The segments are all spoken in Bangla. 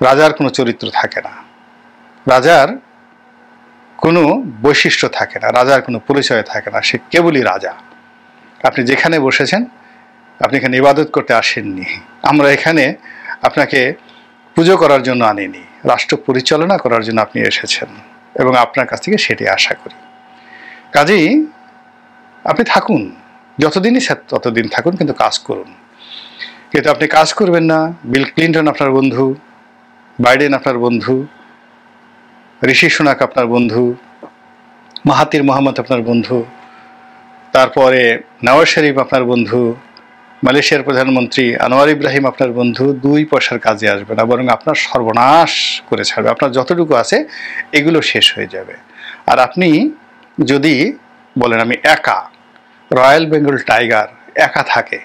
রাজার কোনো চরিত্র থাকে না, রাজার কোনো বৈশিষ্ট্য থাকে না, রাজার কোনো পরিচয় থাকে না, সে কেবলই রাজা। আপনি যেখানে বসেছেন, আপনি এখানে ইবাদত করতে আসেননি, আমরা এখানে আপনাকে পুজো করার জন্য আনিনি, রাষ্ট্র পরিচালনা করার জন্য আপনি এসেছেন এবং আপনার কাছ থেকে সেটি আশা করি। কাজেই আপনি থাকুন, যতদিনই ততদিন থাকুন, কিন্তু কাজ করুন। কিন্তু আপনি কাজ করবেন না, বিল ক্লিন্টন আপনার বন্ধু, বাইডেন আপনার বন্ধু, ঋষি সুনাক আপনার বন্ধু, মাহাতির মোহাম্মদ আপনার বন্ধু, তারপরে নওয়াজ শরীফ আপনার বন্ধু, মালয়েশিয়ার প্রধানমন্ত্রী আনোয়ার ইব্রাহিম আপনার বন্ধু, 2 পয়সার কাজে আসবে না, বরং আপনার সর্বনাশ করে ছাড়বে। আপনার যতটুকু আছে এগুলো শেষ হয়ে যাবে। আর আপনি যদি বলেন আমি একা, রয়্যাল বেঙ্গল টাইগার একা থাকে,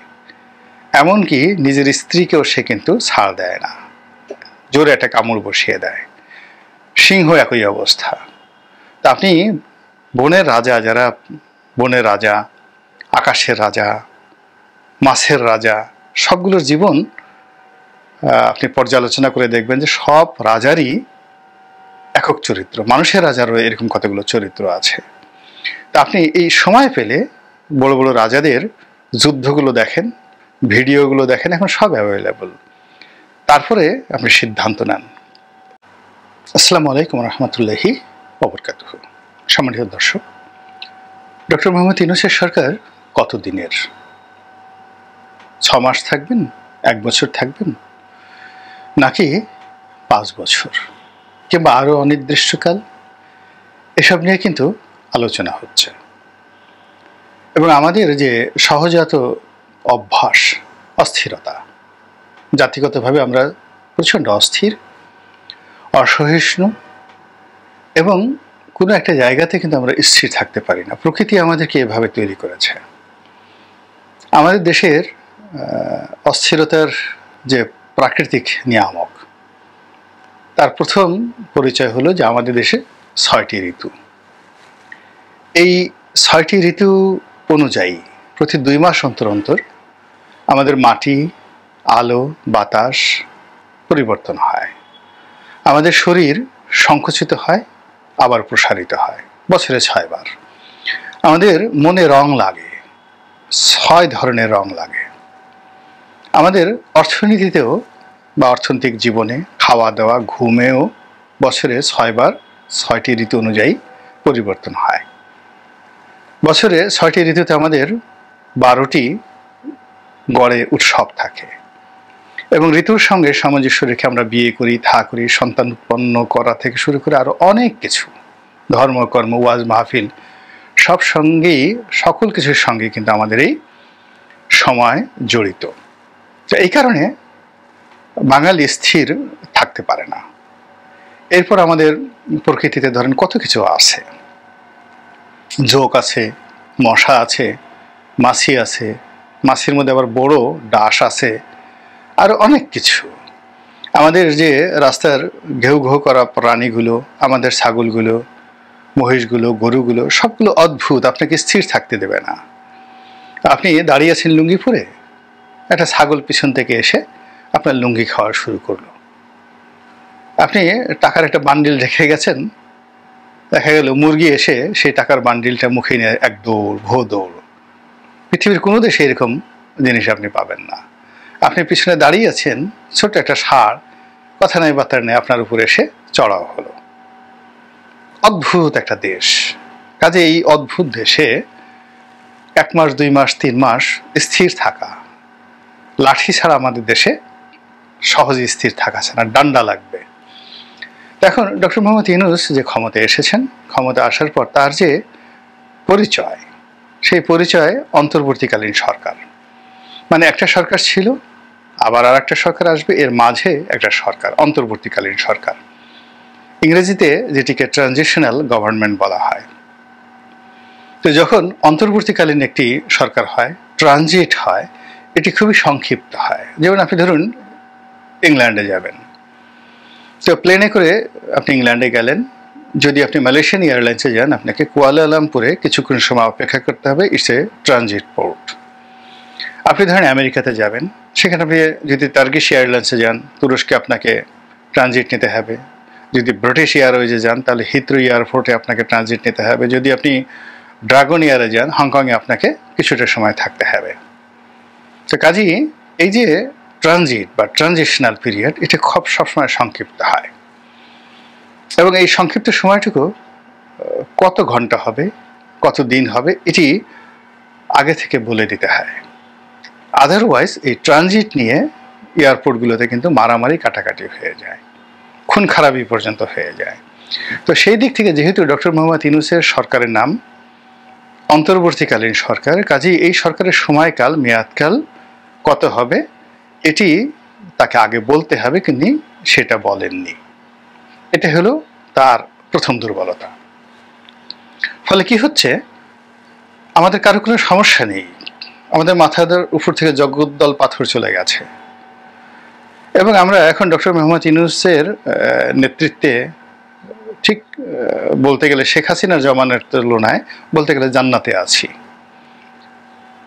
এমনকি নিজের স্ত্রীকেও সে কিন্তু ছাড় দেয় না, জোরে একটা কামড় বসিয়ে দেয়। সিংহ একই অবস্থা। তা আপনি বনের রাজা, যারা বনের রাজা, আকাশের রাজা, মাছের রাজা, সবগুলোর জীবন আপনি পর্যালোচনা করে দেখবেন যে সব রাজারই একক চরিত্র। মানুষের রাজারও এরকম কতগুলো চরিত্র আছে। তা আপনি এই সময় পেলে বড় বড় রাজাদের যুদ্ধগুলো দেখেন, ভিডিওগুলো দেখেন, এখন সব অ্যাভেলেবল। তারপরে আপনি সিদ্ধান্ত নেন। আসসালামু আলাইকুম রহমতুল্লাহি ওয়া বারাকাতুহু। সম্মানিত দর্শক, ডক্টর মোহাম্মদ ইউনূসের সরকার কত দিনের? 6 মাস থাকবেন, 1 বছর থাকবেন, নাকি 5 বছর, কিংবা আরো অনির্দিষ্টকাল? এসব নিয়ে কিন্তু আলোচনা হচ্ছে। এবং আমাদের যে সহজাত অভ্যাস, অস্থিরতা, জাতিগতভাবে আমরা প্রচণ্ড অস্থির, অসহিষ্ণু, এবং কোনো একটা জায়গাতে কিন্তু আমরা স্থির থাকতে পারি না। প্রকৃতি আমাদেরকে এভাবে তৈরি করেছে। আমাদের দেশের অস্থিরতার যে প্রাকৃতিক নিয়ামক, তার প্রথম পরিচয় হলো যে আমাদের দেশে 6টি ঋতু। এই 6টি ঋতু অনুযায়ী প্রতি 2 মাস অন্তর অন্তর আমাদের মাটি, আলো, বাতাস পরিবর্তন হয়। আমাদের শরীর সংকুচিত হয়, আবার প্রসারিত হয়, বছরে 6 বার। আমাদের মনে রং লাগে, 6 ধরনের রং লাগে। আমাদের অর্থনীতিতেও বা অর্থনৈতিক জীবনে, খাওয়া দাওয়া, ঘুমেও বছরে 6 বার 6টি ঋতু অনুযায়ী পরিবর্তন হয়। বছরে 6টি ঋতুতে আমাদের 12টি গড়ে উৎসব থাকে, এবং ঋতুর সঙ্গে সামঞ্জস্য রেখে আমরা বিয়ে করি, থা করি, সন্তান উৎপন্ন করা থেকে শুরু করে আরো অনেক কিছু, ধর্মকর্ম, ওয়াজ মাহফিল, সব সঙ্গেই, সকল কিছুর সঙ্গে কিন্তু আমাদের এই সময় জড়িত। তো এই কারণে বাঙালি স্থির থাকতে পারে না। এরপর আমাদের প্রকৃতিতে ধরেন কত কিছু আছে, জোক আছে, মশা আছে, মাছি আছে, মাছির মধ্যে আবার বড় ডাঁশ আছে, আর অনেক কিছু। আমাদের যে রাস্তার ঘেউ ঘেউ করা প্রাণীগুলো, আমাদের ছাগলগুলো, মহিষগুলো, গরুগুলো, সবগুলো অদ্ভুত, আপনাকে স্থির থাকতে দেবে না। আপনি দাঁড়িয়ে আছেন লুঙ্গি পরে, একটা ছাগল পিছন থেকে এসে আপনার লুঙ্গি খাওয়া শুরু করলো। আপনি টাকার একটা বান্ডিল রেখে গেছেন, দেখা গেল মুরগি এসে সেই টাকার বান্ডিলটা মুখে নিয়ে এক দৌড়, ভো দৌড়। পৃথিবীর কোনো দেশে এরকম জিনিস আপনি পাবেন না। আপনি পিছনে দাঁড়িয়ে আছেন, ছোট্ট একটা ষাঁড় কথা নাই বার্তা নেই আপনার উপরে এসে চড়াও হলো। অদ্ভুত একটা দেশ। কাজে এই অদ্ভুত দেশে 1 মাস, 2 মাস, 3 মাস স্থির থাকা, লাঠি ছাড়া আমাদের দেশে সহজে স্থির থাকা ছাড়া, ডান্ডা লাগবে। এখন ডক্টর মোহাম্মদ ইউনূস যে ক্ষমতায় এসেছেন, ক্ষমতা আসার পর তার যে পরিচয়, সেই পরিচয় অন্তর্বর্তীকালীন সরকার। মানে একটা সরকার ছিল, আবার আর একটা সরকার আসবে, এর মাঝে একটা সরকার, অন্তর্বর্তীকালীন সরকার। ইংরেজিতে যেটিকে ট্রানজিশনাল গভর্নমেন্ট বলা হয়। তো যখন অন্তর্বর্তীকালীন একটি সরকার হয়, ট্রানজিট হয়, এটি খুবই সংক্ষিপ্ত হয়। যেমন আপনি ধরুন ইংল্যান্ডে যাবেন, তো প্লেনে করে আপনি ইংল্যান্ডে গেলেন। যদি আপনি মালয়েশিয়ান এয়ারলাইন্সে যান, আপনাকে কুয়ালালামপুরে কিছুক্ষণ সময় অপেক্ষা করতে হবে, ইটস এ ট্রানজিট পোর্ট। আপনি ধরেন আমেরিকাতে যাবেন, সেখানে আপনি যদি টার্কিশ এয়ারলাইন্সে যান, তুরস্কে আপনাকে ট্রানজিট নিতে হবে। যদি ব্রিটিশ এয়ারওয়েজে যান তাহলে হিথ্রো এয়ারপোর্টে আপনাকে ট্রানজিট নিতে হবে। যদি আপনি ড্রাগন এয়ারে যান হংকংয়ে আপনাকে কিছুটা সময় থাকতে হবে। তো কাজেই এই যে ট্রানজিট বা ট্রানজিশনাল পিরিয়ড এটা খুব সবসময় সংক্ষিপ্ত হয়, এবং এই সংক্ষিপ্ত সময়টুকু কত ঘন্টা হবে, কত দিন হবে, এটি আগে থেকে বলে দিতে হয়। আদারওয়াইজ এই ট্রানজিট নিয়ে এয়ারপোর্টগুলোতে কিন্তু মারামারি কাটাকাটি হয়ে যায়, খুন খারাপি পর্যন্ত হয়ে যায়। তো সেই দিক থেকে যেহেতু ডক্টর মোহাম্মদ ইউনূসের সরকারের নাম অন্তর্বর্তীকালীন সরকার, কাজেই এই সরকারের সময়কাল মেয়াদকাল কত হবে এটি তাকে আগে বলতে হবে, কিন্তু সেটা বলেননি। এটা হলো তার প্রথম দুর্বলতা। ফলে কি হচ্ছে, আমাদের কারো কোনো সমস্যা নেই, আমাদের মাথার উপর থেকে জগদ্দল পাথর চলে গেছে, এবং আমরা এখন ডক্টর মোহাম্মদ ইউনূসের নেতৃত্বে ঠিক বলতে গেলে শেখ হাসিনার জমানার তুলনায় বলতে গেলে জান্নাতে আছি।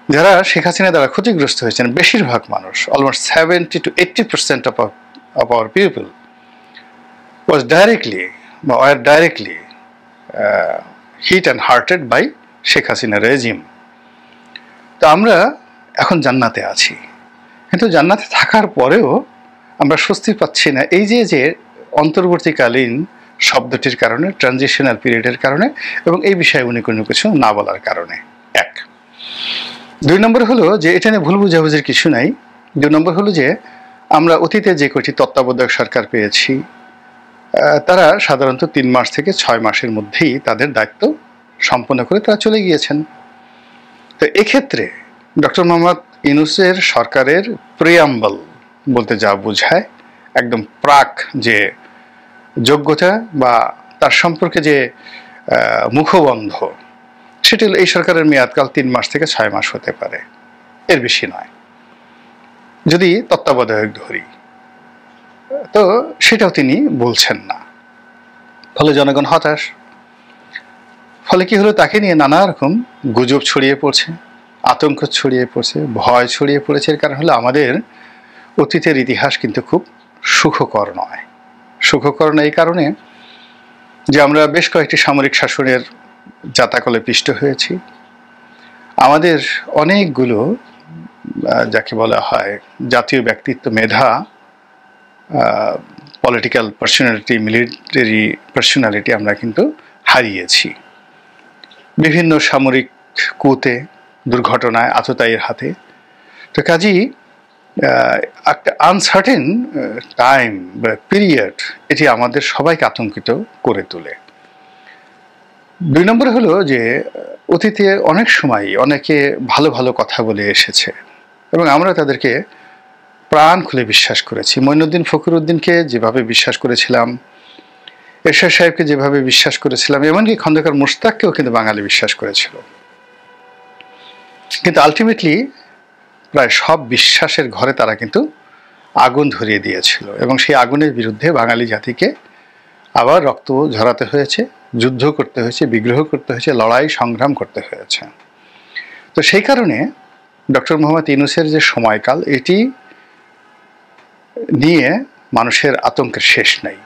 যারা শেখ হাসিনা দ্বারা ক্ষতিগ্রস্ত হয়েছেন বেশিরভাগ মানুষ, almost 70 to 80% of our people was directly hit and hurted by Sheikh Hasina regime. তো আমরা এখন জান্নাতে আছি, কিন্তু জান্নাতে থাকার পরেও আমরা স্বস্তি পাচ্ছি না এই যে অন্তর্বর্তীকালীন শব্দটির কারণে, ট্রানজিশনাল পিরিয়ডের কারণে, এবং এই বিষয়ে উনি কোনো কিছু না বলার কারণে। এক। দুই নম্বর হলো যে এটা নিয়ে ভুল বুঝাবুঝির কিছু নাই। দুই নম্বর হলো যে আমরা অতীতে যে কয়টি তত্ত্বাবধায়ক সরকার পেয়েছি তারা সাধারণত 3 মাস থেকে 6 মাসের মধ্যেই তাদের দায়িত্ব সম্পন্ন করে তারা চলে গিয়েছেন। তো এক্ষেত্রে ডক্টর মোহাম্মদ ইউনূসের সরকারের প্রিয়াম্বল বলতে যা বোঝায়, একদম প্রাক যে যোগ্যতা বা তার সম্পর্কে যে মুখবন্ধ, সেটি হলো এই সরকারের মেয়াদকাল 3 মাস থেকে 6 মাস হতে পারে, এর বেশি নয় যদি তত্ত্বাবধায়ক ধরি। তো সেটাও তিনি বলছেন না, ফলে জনগণ হতাশ। ফলে কি হলো, তাকে নিয়ে নানা রকম গুজব ছড়িয়ে পড়ছে, আতঙ্ক ছড়িয়ে পড়ছে, ভয় ছড়িয়ে পড়েছে। এর কারণ হলো আমাদের অতীতের ইতিহাস কিন্তু খুব সুখকর নয়। সুখকর না এই কারণে যে আমরা বেশ কয়েকটি সামরিক শাসনের জাতাকলে পিষ্ট হয়েছি। আমাদের অনেকগুলো যাকে বলা হয় জাতীয় ব্যক্তিত্ব, মেধা, পলিটিক্যাল পার্সোনালিটি, মিলিটারি পার্সোনালিটি আমরা কিন্তু হারিয়েছি বিভিন্ন সামরিক কুতে, দুর্ঘটনায়, আততায়ীর হাতে। তো কাজেই একটা আনসার্টেন টাইম বা পিরিয়ড এটি আমাদের সবাইকে আতঙ্কিত করে তোলে। দুই নম্বর হলো যে অতীতে অনেক সময় অনেকে ভালো ভালো কথা বলে এসেছে এবং আমরা তাদেরকে প্রাণ খুলে বিশ্বাস করেছি। মঈনুদ্দিন ফখরুদ্দিনকে যেভাবে বিশ্বাস করেছিলাম, এরশাদ সাহেবকে যেভাবে বিশ্বাস করেছিলাম, এমনকি খন্দকার মোশতাককেও কিন্তু বাঙালি বিশ্বাস করেছিল। কিন্তু আলটিমেটলি প্রায় সব বিশ্বাসের ঘরে তারা কিন্তু আগুন ধরিয়ে দিয়েছিল, এবং সেই আগুনের বিরুদ্ধে বাঙালি জাতিকে আবার রক্ত ঝরাতে হয়েছে, যুদ্ধ করতে হয়েছে, বিগ্রহ করতে হয়েছে, লড়াই সংগ্রাম করতে হয়েছে। তো সেই কারণে ডক্টর মোহাম্মদ ইউনূসের যে সময়কাল, এটি নিয়ে মানুষের আতঙ্কের শেষ নেই।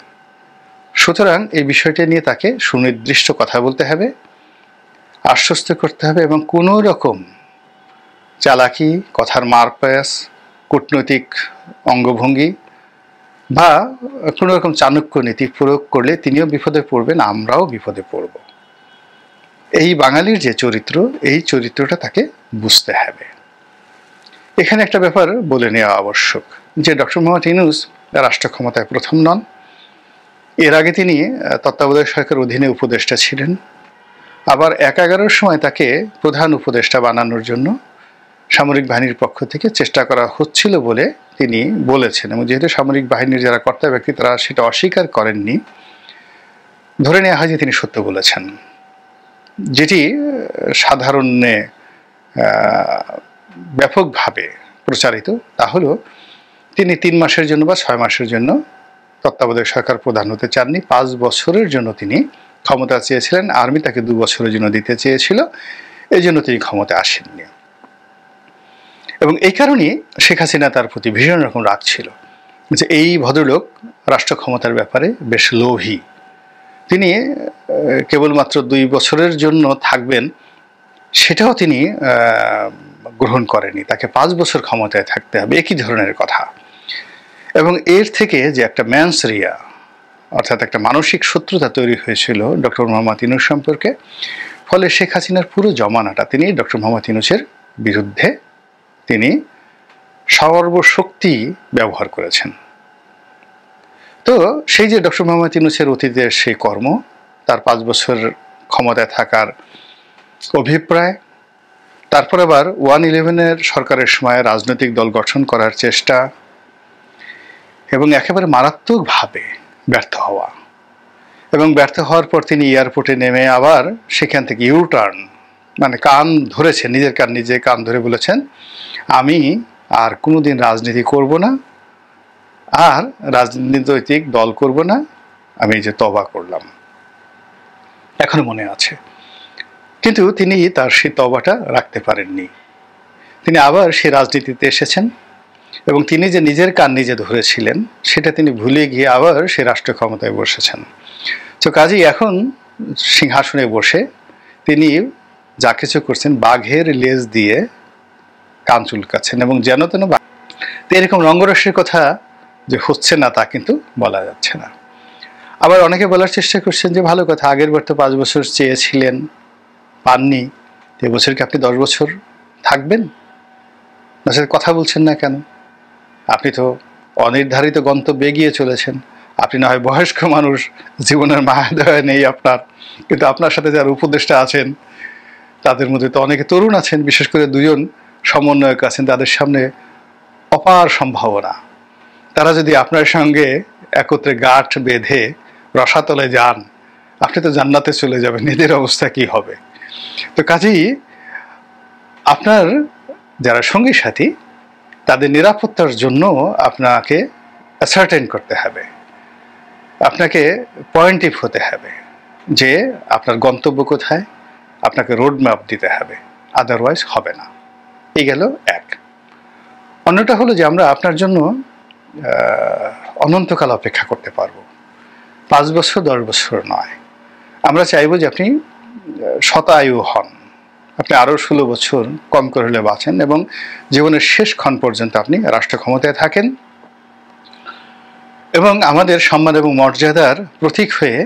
সুতরাং এই বিষয়টি নিয়ে তাকে সুনির্দিষ্ট কথা বলতে হবে, আশ্বস্ত করতে হবে, এবং কোনো রকম চালাকি, কথার মারপ্যাচ, কূটনৈতিক অঙ্গভঙ্গি বা কোনো রকম চাণক্য নীতি প্রয়োগ করলে তিনিও বিপদে পড়বেন, আমরাও বিপদে পড়ব। এই বাঙালির যে চরিত্র, এই চরিত্রটা তাকে বুঝতে হবে। এখানে একটা ব্যাপার বলে নেওয়া আবশ্যক যে ডক্টর মোহাম্মদ ইউনূস রাষ্ট্র ক্ষমতায় প্রথম নন। এর আগে তিনি তত্ত্বাবধায়ক সরকারের অধীনে উপদেষ্টা ছিলেন। আবার 11-র সময় তাকে প্রধান উপদেষ্টা বানানোর জন্য সামরিক বাহিনীর পক্ষ থেকে চেষ্টা করা হচ্ছিল বলে তিনি বলেছেন, এবং যেহেতু সামরিক বাহিনীর যারা কর্তা ব্যক্তি তারা সেটা অস্বীকার করেননি, ধরে নেওয়া হয় যে তিনি সত্য বলেছেন। যেটি সাধারণে ব্যাপকভাবে প্রচারিত, তা হলো তিনি 3 মাসের জন্য বা 6 মাসের জন্য তত্ত্বাবধায়ক সরকার প্রধান হতে চাননি, 5 বছরের জন্য তিনি ক্ষমতা চেয়েছিলেন। আর্মি তাকে 2 বছরের জন্য দিতে চেয়েছিল, এই জন্য তিনি ক্ষমতা আসেননি। এবং এই কারণেই শেখ হাসিনা তার প্রতি ভীষণ রকম রাগ ছিল যে এই ভদ্রলোক রাষ্ট্র ক্ষমতার ব্যাপারে বেশ লোভী। তিনি কেবলমাত্র 2 বছরের জন্য থাকবেন সেটাও তিনি গ্রহণ করেনি, তাকে 5 বছর ক্ষমতায় থাকতে হবে, একই ধরনের কথা। এবং এর থেকে যে একটা ম্যানসরিয়া অর্থাৎ একটা মানসিক শত্রুতা তৈরি হয়েছিল ডক্টর মোহাম্মদ ইউনূস সম্পর্কে, ফলে শেখ হাসিনার পুরো জমানাটা তিনি ডক্টর মোহাম্মদ ইউনূসের বিরুদ্ধে তিনি সর্বশক্তি ব্যবহার করেছেন। তো সেই যে ডক্টর মোহাম্মদ ইউনূসের অতীতের সেই কর্ম, তার 5 বছর ক্ষমতায় থাকার অভিপ্রায়, তারপর আবার 1-11-এর সরকারের সময় রাজনৈতিক দল গঠন করার চেষ্টা এবং একেবারে মারাত্মকভাবে ব্যর্থ হওয়া, এবং ব্যর্থ হওয়ার পর তিনি এয়ারপোর্টে নেমে আবার সেখান থেকে ইউটার্ন, মানে কান ধরেছেন, নিজের কান নিজে কান ধরে বলেছেন আমি আর কোনোদিন রাজনীতি করব না, আর রাজনৈতিক দল করব না, আমি যে তওবা করলাম। এখনো মনে আছে। কিন্তু তিনি তার সেই তওবাটা রাখতে পারেননি। তিনি আবার সেই রাজনীতিতে এসেছেন এবং তিনি যে নিজের কান নিজে ধরেছিলেন সেটা তিনি ভুলে গিয়ে আবার সেই রাষ্ট্র ক্ষমতায় বসেছেন। তো কাজেই এখন সিংহাসনে বসে তিনি যা কিছু করছেন বাঘের লেজ দিয়ে কান চুলকাচ্ছেন এবং যেন তেন। তো এরকম রঙ্গরসের কথা যে হচ্ছে না তা কিন্তু বলা যাচ্ছে না। আবার অনেকে বলার চেষ্টা করছেন যে ভালো কথা, আগের বার তো 5 বছর চেয়েছিলেন, পাননি, এবছর কি আপনি 10 বছর থাকবেন? না, সাথে কথা বলছেন না কেন? আপনি তো অনির্ধারিত গন্তব্যে এগিয়ে চলেছেন। আপনি না হয় বয়স্ক মানুষ, জীবনের মায়া দয়া নেই আপনার, কিন্তু আপনার সাথে যারা উপদেষ্টা আছেন তাদের মধ্যে তো অনেকে তরুণ আছেন, বিশেষ করে 2 জন সমন্বয়ক আছেন, তাদের সামনে অপার সম্ভাবনা। তারা যদি আপনার সঙ্গে একত্রে গাঁঠ বেঁধে রসাতলে যান, আপনি তো জান্নাতে চলে যাবেন, এদের অবস্থা কি হবে? তো কাজেই আপনার যারা সঙ্গী সাথী তাদের নিরাপত্তার জন্য আপনাকে অ্যাসার্টেন করতে হবে, আপনাকে পয়েন্টিভ হতে হবে যে আপনার গন্তব্য কোথায়, আপনাকে রোড ম্যাপ দিতে হবে, আদারওয়াইজ হবে না। এই গেল এক। অন্যটা হলো যে আমরা আপনার জন্য অনন্তকাল অপেক্ষা করতে পারবো, 5 বছর 10 বছর নয়। আমরা চাইবো যে আপনি শতায়ু হন, আপনি আরও 16 বছর কম করে হলে বাঁচেন এবং জীবনের শেষ ক্ষণ পর্যন্ত আপনি রাষ্ট্র ক্ষমতায় থাকেন এবং আমাদের সম্মান এবং মর্যাদার প্রতীক হয়ে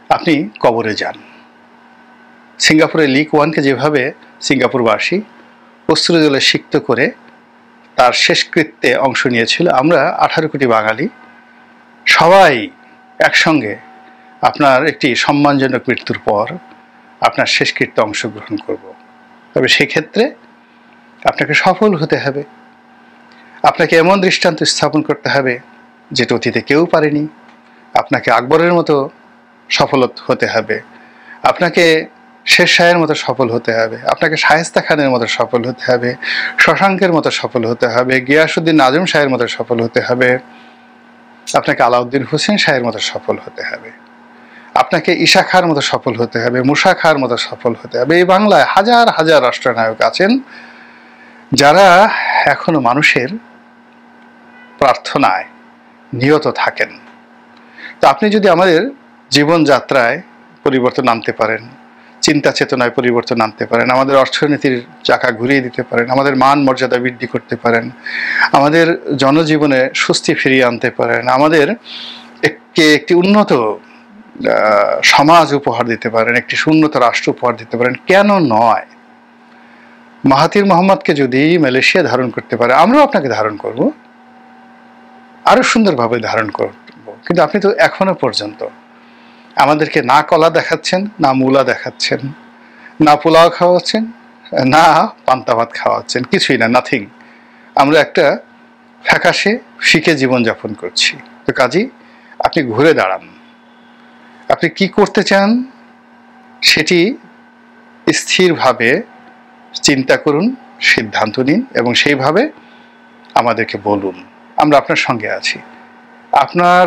আপনি কবরে যান। সিঙ্গাপুরে লি কুয়ানকে যেভাবে সিঙ্গাপুরবাসী অশ্রুজলে সিক্ত করে তার শেষকৃত্যে অংশ নিয়েছিল, আমরা 18 কোটি বাঙালি সবাই একসঙ্গে আপনার একটি সম্মানজনক মৃত্যুর পর আপনার শেষকৃত্যে অংশগ্রহণ করব। তবে সেক্ষেত্রে আপনাকে সফল হতে হবে, আপনাকে এমন দৃষ্টান্ত স্থাপন করতে হবে যেটা অতীতে কেউ পারেনি। আপনাকে আকবরের মতো সফল হতে হবে, আপনাকে শের শাহের মতো সফল হতে হবে, আপনাকে শায়েস্তা খানের মতো সফল হতে হবে, শশাঙ্কের মতো সফল হতে হবে, গিয়াসউদ্দিন আজম শাহের মতো সফল হতে হবে, আপনাকে আলাউদ্দিন হোসেন শাহের মতো সফল হতে হবে, আপনাকে ঈশা খাঁর মতো সফল হতে হবে, মুসা খাঁর মতো সফল হতে হবে। এই বাংলায় হাজার হাজার রাষ্ট্রনায়ক আছেন যারা এখনো মানুষের প্রার্থনায় নিয়ত থাকেন। তো আপনি যদি আমাদের জীবনযাত্রায় পরিবর্তন আনতে পারেন, চিন্তা চেতনায় পরিবর্তন আনতে পারেন, আমাদের অর্থনীতির চাকা ঘুরিয়ে দিতে পারেন, আমাদের মান মর্যাদা বৃদ্ধি করতে পারেন, আমাদের জনজীবনে স্বস্তি ফিরিয়ে আনতে পারেন, আমাদের একটি উন্নত সমাজ উপহার দিতে পারেন, একটি উন্নত রাষ্ট্র উপহার দিতে পারেন, কেন নয়? মাহাথির মোহাম্মদকে যদি মালয়েশিয়া ধারণ করতে পারে, আমরাও আপনাকে ধারণ করব, আরো সুন্দরভাবে ধারণ করব। কিন্তু আপনি তো এখনো পর্যন্ত আমাদেরকে না কলা দেখাচ্ছেন, না মূলা দেখাচ্ছেন, না পোলাও খাওয়াচ্ছেন, না পান্তা ভাত খাওয়াচ্ছেন, কিছুই না, নাথিং। আমরা একটা ফ্যাকাশে শিখে জীবনযাপন করছি। তো কাজেই আপনি ঘুরে দাঁড়ান, আপনি কি করতে চান সেটি স্থিরভাবে চিন্তা করুন, সিদ্ধান্ত নিন এবং সেইভাবে আমাদেরকে বলুন। আমরা আপনার সঙ্গে আছি। আপনার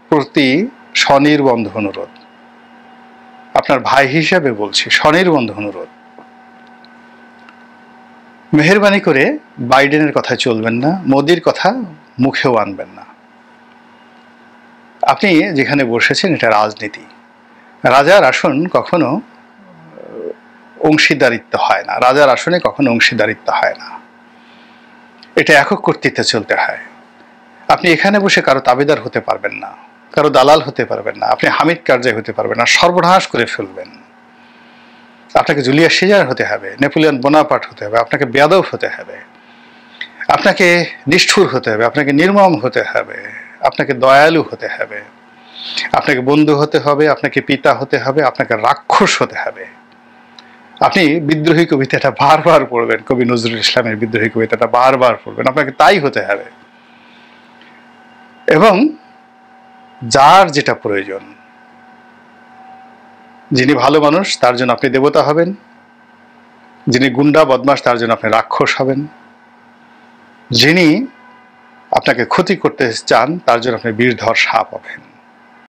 প্রতি স্বনির্বন্ধ অনুরোধ, আপনার ভাই হিসাবে বলছি, স্বনির্বন্ধ অনুরোধ, মেহেরবানি করে বাইডেনের কথা চলবেন না, মোদির কথা মুখেও আনবেন না। আপনি যেখানে বসেছেন এটা রাজনীতি। রাজার আসন কখনো অংশীদারিত্ব হয় না, রাজার আসনে কখনো অংশীদারিত্ব হয় না, এটা একক কর্তৃত্বে চলতে হয়। আপনি এখানে বসে কারো তাবেদার হতে পারবেন না, কারো দালাল হতে পারবেন না, আপনি হামিদ কারজাই হতে পারবেন না, সর্বনাশ করে ফেলবেন। আপনাকে জুলিয়াস সিজার হতে হবে, নেপোলিয়ন বোনাপার্ট হতে হবে, আপনাকে বেয়াদব হতে হবে, আপনাকে নিষ্ঠুর হতে হবে, আপনাকে নির্মম হতে হবে, আপনাকে দয়ালু হতে হবে, আপনাকে বন্ধু হতে হবে, আপনাকে পিতা হতে হবে, আপনাকে রাক্ষস হতে হবে। আপনি বিদ্রোহী কবিতাটা বারবার পড়বেন, কবি নজরুল ইসলামের বিদ্রোহী কবিতাটা বারবার পড়বেন, আপনাকে তাই হতে হবে। এবং যার যেটা প্রয়োজন, যিনি ভালো মানুষ তার জন্য আপনি দেবতা হবেন, যিনি গুন্ডা বদমাশ তার জন্য আপনি রাক্ষস হবেন, যিনি আপনাকে ক্ষতি করতে চান তার জন্য আপনি বিষধর সাপ হবেন।